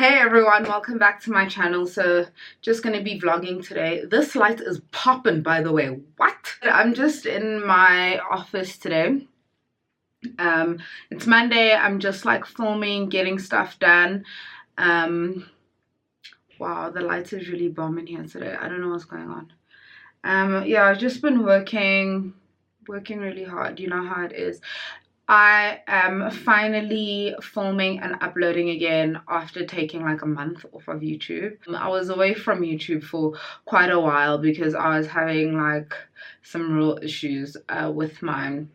Hey everyone, welcome back to my channel. So just gonna be vlogging today. This light is popping, by the way. What? I'm just in my office today. It's Monday. I'm just like filming, getting stuff done. Wow, the light is really bombing here today. I don't know what's going on. Yeah, I've just been working really hard. You know how it is. I am finally filming and uploading again after taking like a month off of YouTube. I was away from YouTube for quite a while because I was having like some real issues with my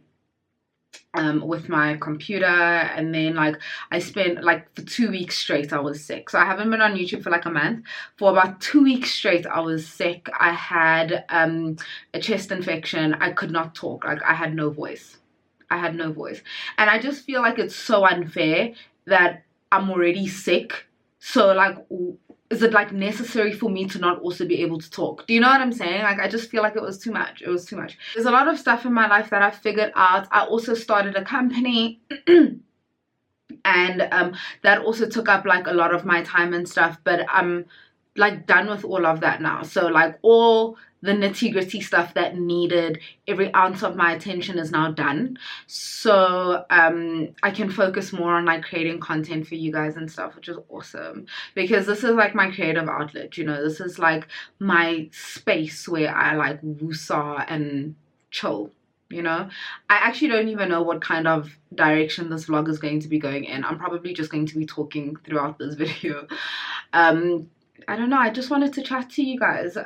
computer, and then like I spent like for 2 weeks straight I was sick. So I haven't been on YouTube for like a month. For about 2 weeks straight I was sick. I had a chest infection. I could not talk. Like I had no voice. And I just feel like it's so unfair that I'm already sick. So like, is it like necessary for me to not also be able to talk? Do you know what I'm saying? Like, I just feel like it was too much. There's a lot of stuff in my life that I figured out. I also started a company and that also took up like a lot of my time and stuff, but I'm like done with all of that now. So like all the nitty-gritty stuff that needed every ounce of my attention is now done. So I can focus more on like creating content for you guys and stuff, which is awesome, because this is like my creative outlet, you know. This is like my space where I like woosah and chill, you know. I actually don't even know what kind of direction this vlog is going to be going in. I'm probably just going to be talking throughout this video. I don't know, I just wanted to chat to you guys.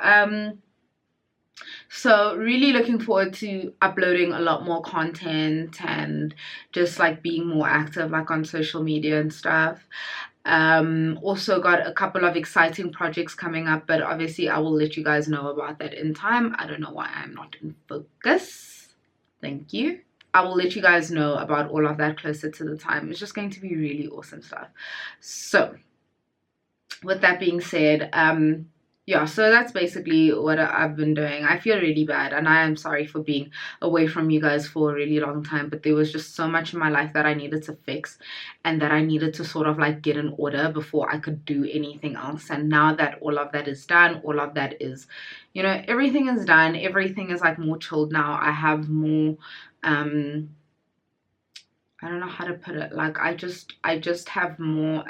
So really looking forward to uploading a lot more content and just like being more active like on social media and stuff. Also got a couple of exciting projects coming up, but obviously I will let you guys know about that in time. I don't know why I'm not in focus. Thank you. I will let you guys know about all of that closer to the time. It's just going to be really awesome stuff. So with that being said, yeah, so that's basically what I've been doing. I feel really bad, and I am sorry for being away from you guys for a really long time, but there was just so much in my life that I needed to fix and that I needed to sort of like get in order before I could do anything else. And now that all of that is done, all of that is, you know, everything is done, everything is like more chilled now. I have more I don't know how to put it, like I just have more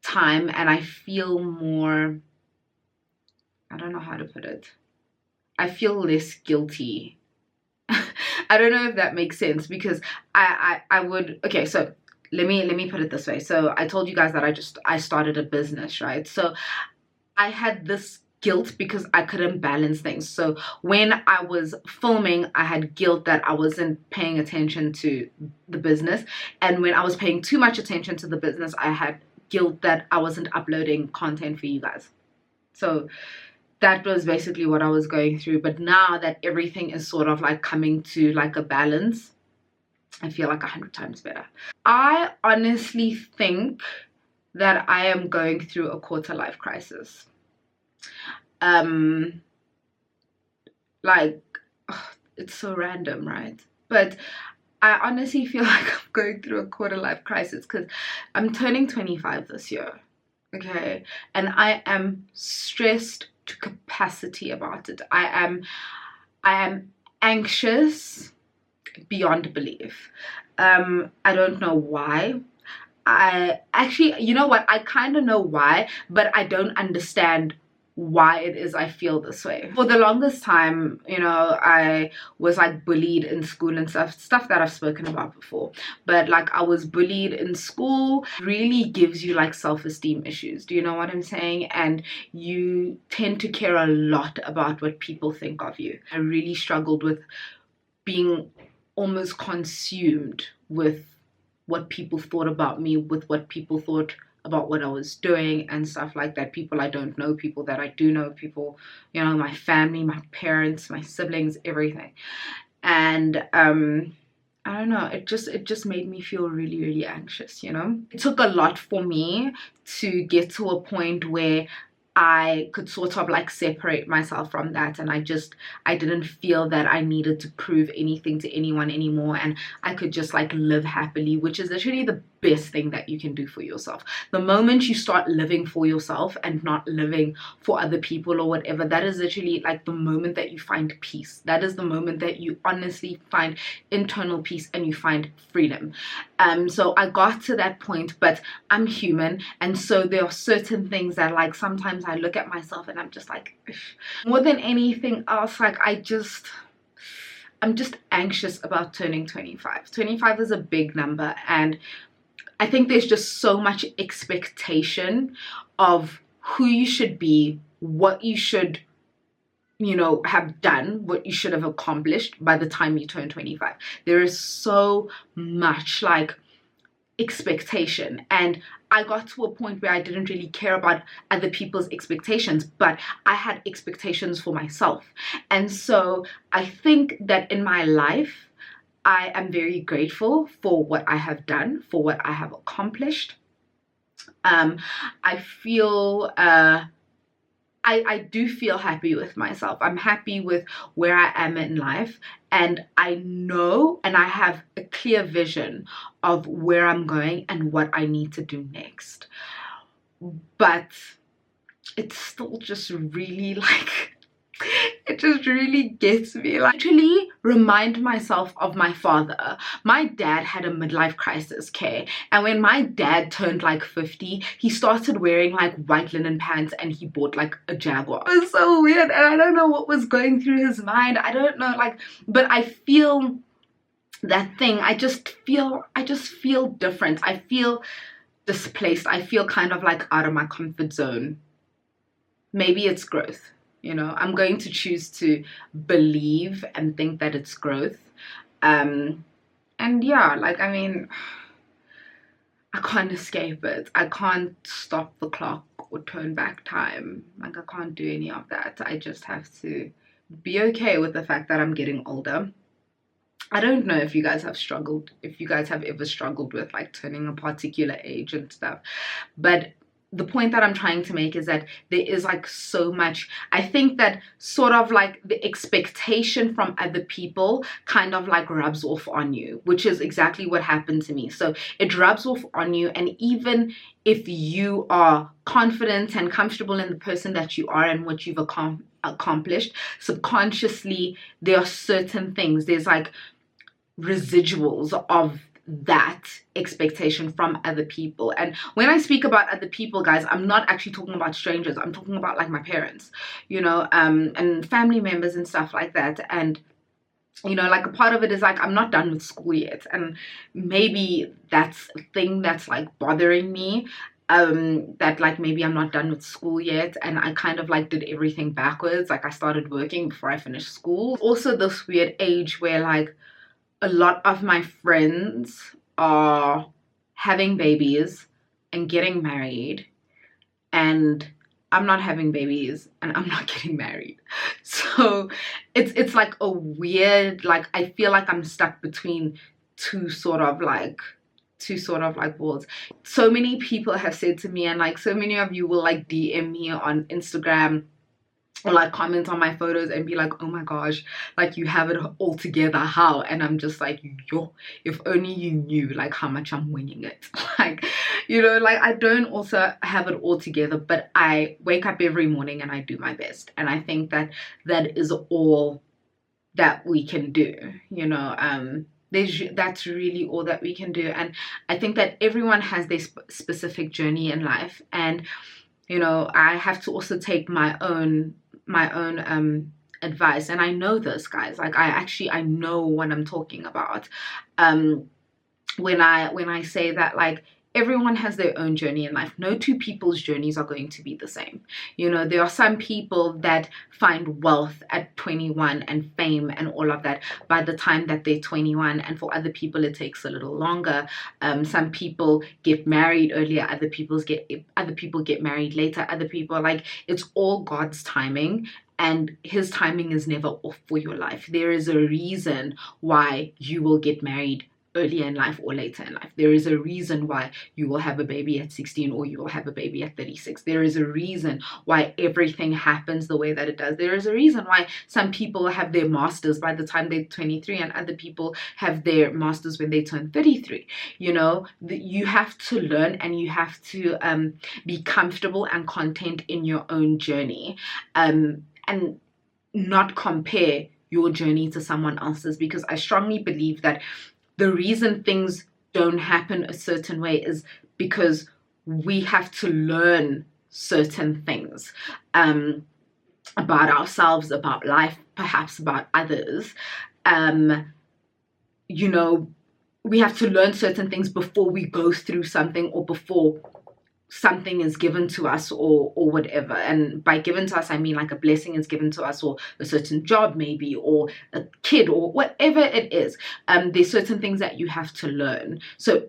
time, and I feel more, I don't know how to put it, I feel less guilty. I don't know if that makes sense, because I would, okay, so let me put it this way. So I told you guys that I started a business, right? So I had this guilt because I couldn't balance things. So when I was filming, I had guilt that I wasn't paying attention to the business, and when I was paying too much attention to the business, I had guilt that I wasn't uploading content for you guys. So that was basically what I was going through. But now that everything is sort of like coming to like a balance, I feel like 100 times better. I honestly think that I am going through a quarter life crisis. Like, it's so random, right? But I honestly feel like I'm going through a quarter life crisis because I'm turning 25 this year, okay? And I am stressed to capacity about it. I am anxious beyond belief. I don't know why. I actually, you know what? I kind of know why, but I don't understand why it is I feel this way. For the longest time, you know, I was like bullied in school and stuff that I've spoken about before. But like I was bullied in school, really gives you like self-esteem issues. Do you know what I'm saying? And you tend to care a lot about what people think of you. I really struggled with being almost consumed with what people thought about me, with what people thought about what I was doing and stuff like that. People I don't know, people that I do know, people, you know, my family, my parents, my siblings, everything. And I don't know, it just made me feel really, really anxious, you know. It took a lot for me to get to a point where I could sort of like separate myself from that, and I didn't feel that I needed to prove anything to anyone anymore, and I could just like live happily, which is literally the best thing that you can do for yourself. The moment you start living for yourself and not living for other people or whatever, that is literally like the moment that you find peace. That is the moment that you honestly find internal peace and you find freedom. So I got to that point, but I'm human, and so there are certain things that like sometimes I look at myself and I'm just like, more than anything else, like I'm just anxious about turning 25. 25 is a big number, and I think there's just so much expectation of who you should be, what you should, you know, have done, what you should have accomplished by the time you turn 25. There is so much like expectation, and I got to a point where I didn't really care about other people's expectations, but I had expectations for myself. And so I think that in my life, I am very grateful for what I have done, for what I have accomplished. I feel I do feel happy with myself. I'm happy with where I am in life, and I know and I have a clear vision of where I'm going and what I need to do next. But it's still just really like, it just really gets me. Like, literally remind myself of my father. My dad had a midlife crisis, okay? And when my dad turned like 50, he started wearing like white linen pants and he bought like a Jaguar. It was so weird, and I don't know what was going through his mind. I don't know, like, but I feel that thing. I just feel different. I feel displaced. I feel kind of like out of my comfort zone. Maybe it's growth. You know, I'm going to choose to believe and think that it's growth. And yeah, like, I mean, I can't escape it. I can't stop the clock or turn back time. Like, I can't do any of that. I just have to be okay with the fact that I'm getting older. I don't know if you guys have struggled, if you guys have ever struggled with like turning a particular age and stuff, but the point that I'm trying to make is that there is like so much. I think that sort of like the expectation from other people kind of like rubs off on you, which is exactly what happened to me. So it rubs off on you, and even if you are confident and comfortable in the person that you are and what you've accomplished, subconsciously there are certain things, there's like residuals of that expectation from other people. And when I speak about other people, guys, I'm not actually talking about strangers. I'm talking about like my parents, you know, and family members and stuff like that. And you know, like a part of it is like, I'm not done with school yet, and maybe that's a thing that's like bothering me, that like maybe I'm not done with school yet, and I kind of like did everything backwards. Like I started working before I finished school. Also this weird age where like a lot of my friends are having babies and getting married, and I'm not having babies and I'm not getting married. So it's like a weird, like, I feel like I'm stuck between two sort of like worlds. So many people have said to me, and like so many of you will like DM me on Instagram or like comment on my photos and be like, oh my gosh, like you have it all together, how? And I'm just like, yo, if only you knew like how much I'm winging it. Like, you know, like I don't also have it all together, but I wake up every morning and I do my best. And I think that that is all that we can do, you know. That's really all that we can do. And I think that everyone has their specific journey in life, and you know, I have to also take my own advice. And I know this, guys, like I know what I'm talking about when I say that like everyone has their own journey in life. No two people's journeys are going to be the same. You know, there are some people that find wealth at 21 and fame and all of that by the time that they're 21, and for other people it takes a little longer. Some people get married earlier, other people get married later, other people, like, it's all God's timing, and his timing is never off for your life. There is a reason why you will get married earlier in life or later in life. There is a reason why you will have a baby at 16 or you will have a baby at 36. There is a reason why everything happens the way that it does. There is a reason why some people have their masters by the time they're 23 and other people have their masters when they turn 33. You know, you have to learn and you have to be comfortable and content in your own journey, and not compare your journey to someone else's, because I strongly believe that the reason things don't happen a certain way is because we have to learn certain things about ourselves, about life, perhaps about others. You know, we have to learn certain things before we go through something, or before something is given to us, or whatever. And by given to us, I mean like a blessing is given to us, or a certain job maybe, or a kid, or whatever it is. There's certain things that you have to learn, so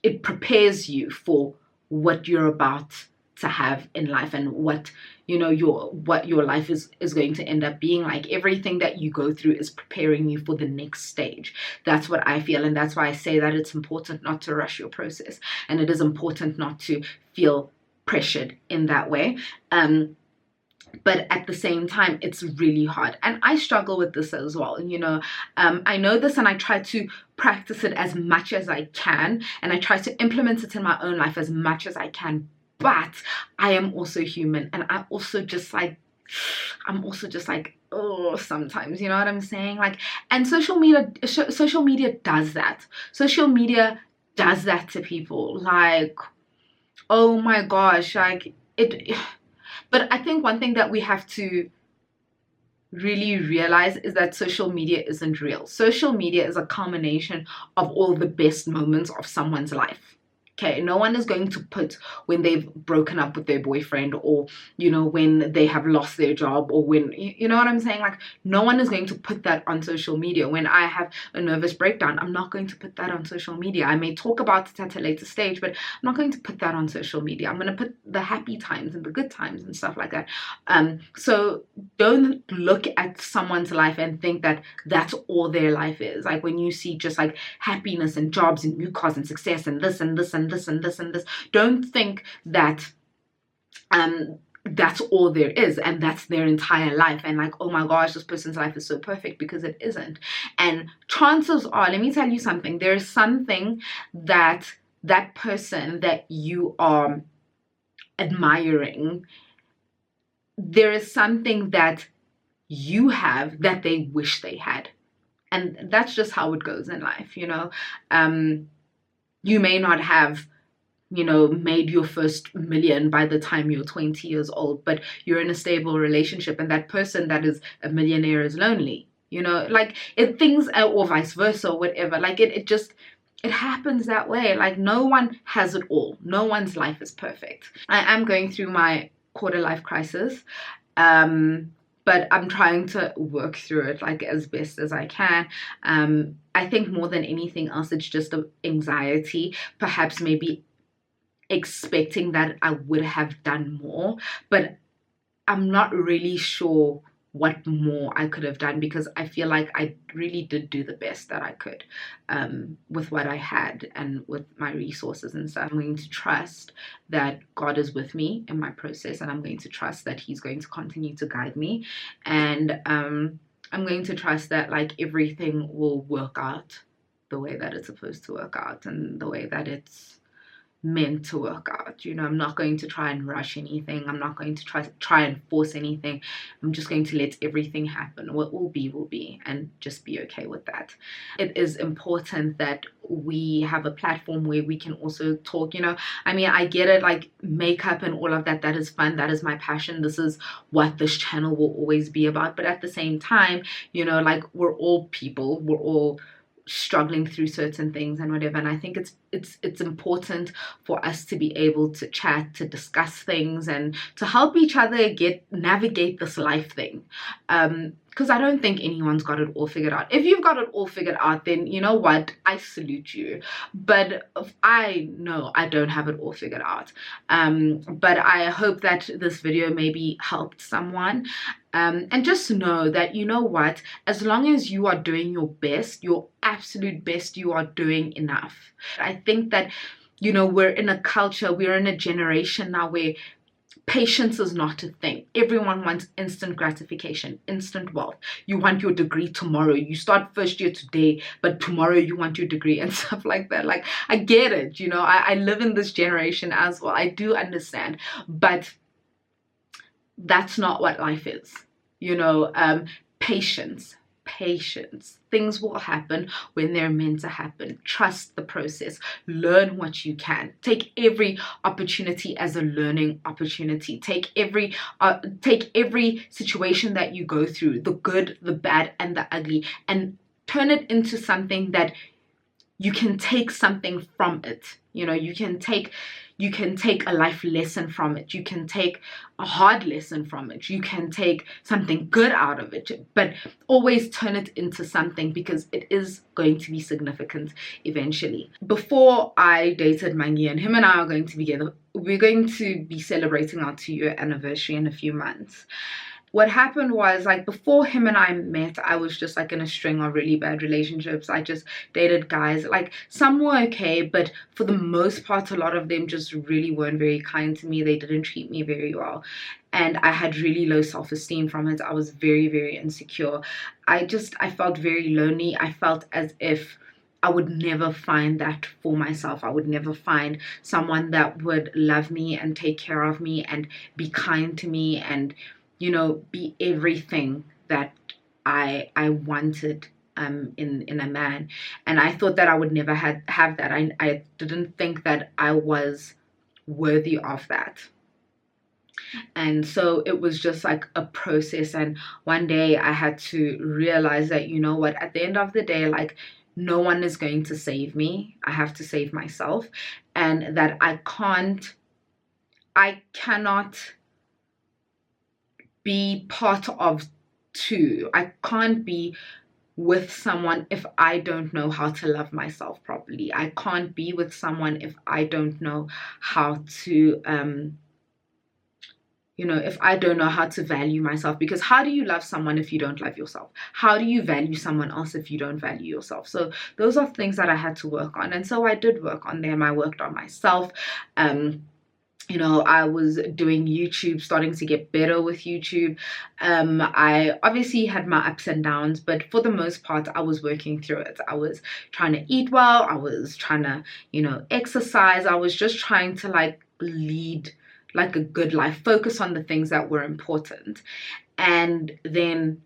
it prepares you for what you're about to have in life, and what, you know, what your life is going to end up being like. Everything that you go through is preparing you for the next stage. That's what I feel, and that's why I say that it's important not to rush your process, and it is important not to feel pressured in that way. But at the same time, it's really hard, and I struggle with this as well. You know, I know this, and I try to practice it as much as I can, and I try to implement it in my own life as much as I can. But I am also human, and I'm also just like, oh, sometimes, you know what I'm saying? Like, and social media does that. Social media does that to people. Like, oh my gosh, like it. But I think one thing that we have to really realize is that social media isn't real. Social media is a culmination of all the best moments of someone's life. Okay, no one is going to put when they've broken up with their boyfriend, or, you know, when they have lost their job, or when, you know what I'm saying? Like, no one is going to put that on social media. When I have a nervous breakdown, I'm not going to put that on social media. I may talk about it at a later stage, but I'm not going to put that on social media. I'm going to put the happy times and the good times and stuff like that. So don't look at someone's life and think that that's all their life is. Like, when you see just like happiness and jobs and new cars and success and this and this and this and this and this, don't think that that's all there is and that's their entire life, and like, oh my gosh, this person's life is so perfect, because it isn't. And chances are, let me tell you something, there is something that that person that you are admiring, there is something that you have that they wish they had. And that's just how it goes in life, you know. You may not have, you know, made your first million by the time you're 20 years old, but you're in a stable relationship, and that person that is a millionaire is lonely, you know, like things, or vice versa, or whatever. Like it happens that way. Like, no one has it all. No one's life is perfect. I am going through my quarter life crisis. But I'm trying to work through it like as best as I can. I think more than anything else, it's just the anxiety, perhaps maybe expecting that I would have done more, but I'm not really sure what more I could have done, because I feel like I really did do the best that I could with what I had and with my resources and stuff. I'm going to trust that God is with me in my process, and I'm going to trust that He's going to continue to guide me, and I'm going to trust that like everything will work out the way that it's supposed to work out, and the way that it's meant to work out. You know, I'm not going to try and rush anything. I'm not going to try and force anything. I'm just going to let everything happen. What will be, and just be okay with that. It is important that we have a platform where we can also talk, you know. I mean, I get it, like makeup and all of that, that is fun, that is my passion, this is what this channel will always be about. But at the same time, you know, like, we're all people, we're all struggling through certain things and whatever, and I think it's important for us to be able to chat, to discuss things, and to help each other navigate this life thing, because I don't think anyone's got it all figured out. If you've got it all figured out, then you know what, I salute you. But I know I don't have it all figured out. But I hope that this video maybe helped someone. And just know that, you know what, as long as you are doing your best, your absolute best, you are doing enough. I think that, you know, we're in a culture, we're in a generation now where patience is not a thing. Everyone wants instant gratification, instant wealth. You want your degree tomorrow. You start first year today, but tomorrow you want your degree and stuff like that. Like, I get it, you know, I live in this generation as well. I do understand, but that's not what life is. You know, patience. Things will happen when they're meant to happen. Trust the process. Learn what you can. Take every opportunity as a learning opportunity. Take every situation that you go through, the good, the bad, and the ugly, and turn it into something that you can take something from it. You know, you can take a life lesson from it. You can take a hard lesson from it. You can take something good out of it, but always turn it into something, because it is going to be significant eventually. Before I dated Mangi, and him and I are going to be together, we're going to be celebrating our 2-year anniversary in a few months. What happened was, like, before him and I met, I was just like in a string of really bad relationships. I just dated guys, like, some were okay, but for the most part, a lot of them just really weren't very kind to me. They didn't treat me very well, and I had really low self-esteem from it. I was very, very insecure. I felt very lonely. I felt as if I would never find that for myself. I would never find someone that would love me and take care of me and be kind to me and, you know, be everything that I wanted in a man. And I thought that I would never have that. I didn't think that I was worthy of that. And so it was just like a process. And one day I had to realize that, you know what, at the end of the day, like, no one is going to save me. I have to save myself. And that I cannot be part of two. I can't be with someone if I don't know how to love myself properly. I can't be with someone if I don't know how to if I don't know how to value myself. Because how do you love someone if you don't love yourself? How do you value someone else if you don't value yourself? So those are things that I had to work on. And so I did work on them. I worked on myself. You know, I was doing YouTube, starting to get better with YouTube. I obviously had my ups and downs, but for the most part, I was working through it. I was trying to eat well. I was trying to, exercise. I was just trying to lead like a good life, focus on the things that were important. And then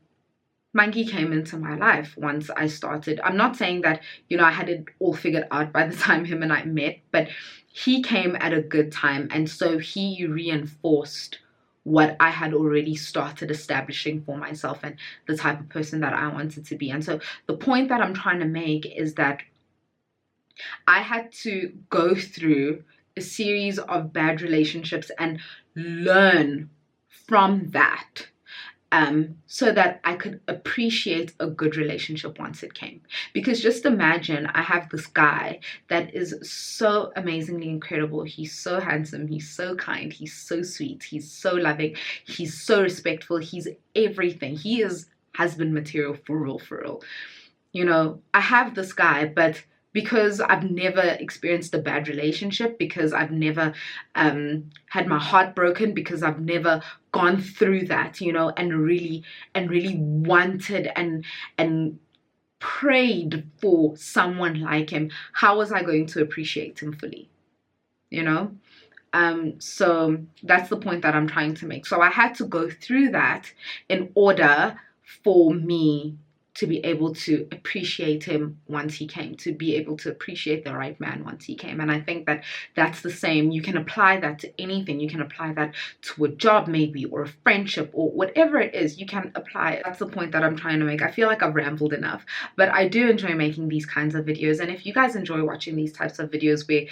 Mangi came into my life once I started. I'm not saying that, I had it all figured out by the time him and I met, but he came at a good time. And so he reinforced what I had already started establishing for myself and the type of person that I wanted to be. And so the point that I'm trying to make is that I had to go through a series of bad relationships and learn from that. So that I could appreciate a good relationship once it came. Because just imagine, I have this guy that is so amazingly incredible. He's so handsome. He's so kind. He's so sweet. He's so loving. He's so respectful. He's everything. He is husband material for real. I have this guy, but because I've never experienced a bad relationship, because I've never had my heart broken, because I've never gone through that, and really wanted and prayed for someone like him, how was I going to appreciate him fully? So that's the point that I'm trying to make. So I had to go through that in order for me to be able to appreciate him once he came, to be able to appreciate the right man once he came. And I think that that's the same. You can apply that to anything. You can apply that to a job maybe, or a friendship, or whatever it is. You can apply it. That's the point that I'm trying to make. I feel like I've rambled enough, but I do enjoy making these kinds of videos. And if you guys enjoy watching these types of videos where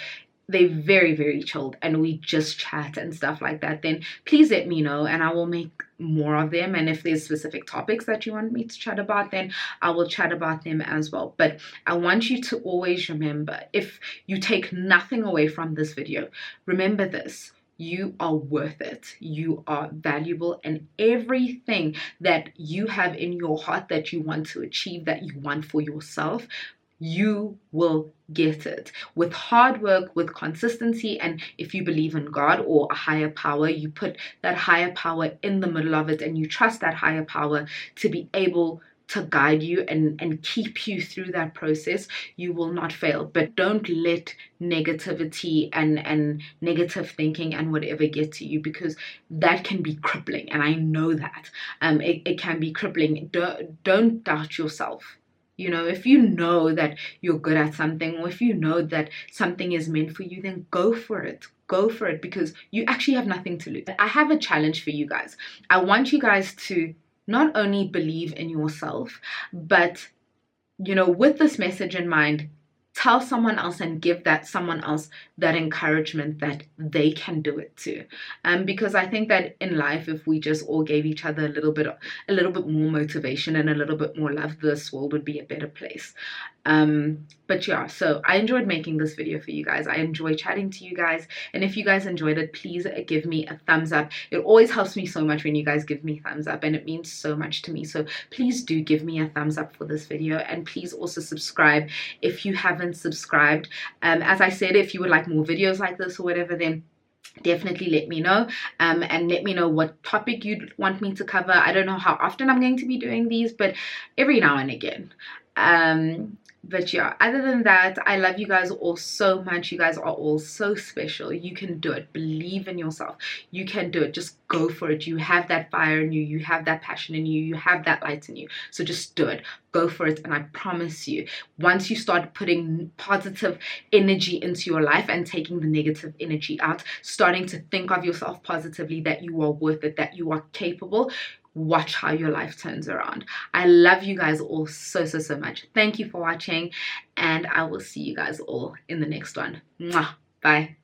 they're very, very chilled and we just chat and stuff like that, then please let me know and I will make more of them. And if there's specific topics that you want me to chat about, then I will chat about them as well. But I want you to always remember, if you take nothing away from this video, remember this: You are worth it. You are valuable, and everything that you have in your heart that you want to achieve, that you want for yourself, you will get it with hard work, with consistency. And if you believe in God or a higher power, you put that higher power in the middle of it, and you trust that higher power to be able to guide you and keep you through that process. You will not fail. But don't let negativity and negative thinking and whatever get to you, because that can be crippling, and I know that it can be crippling. Don't doubt yourself. You know, if you know that you're good at something, or if you know that something is meant for you, then go for it. Go for it, because you actually have nothing to lose. I have a challenge for you guys. I want you guys to not only believe in yourself, but, you know, with this message in mind, tell someone else and give that someone else that encouragement that they can do it too. Because I think that in life, if we just all gave each other a little bit more motivation and a little bit more love, this world would be a better place. But yeah, so I enjoyed making this video for you guys. I enjoy chatting to you guys, and if you guys enjoyed it, please give me a thumbs up. It always helps me so much when you guys give me thumbs up, and it means so much to me. So please do give me a thumbs up for this video, and please also subscribe if you haven't subscribed. As I said, if you would like more videos like this or whatever, then definitely let me know, and let me know what topic you'd want me to cover. I don't know how often I'm going to be doing these, but every now and again. But yeah, other than that, I love you guys all so much. You guys are all so special. You can do it. Believe in yourself. You can do it. Just go for it. You have that fire in you. You have that passion in you. You have that light in you. So just do it. Go for it. And I promise you, once you start putting positive energy into your life and taking the negative energy out, starting to think of yourself positively, that you are worth it, that you are capable, watch how your life turns around. I love you guys all so much. Thank you for watching, and I will see you guys all in the next one. Mwah. Bye.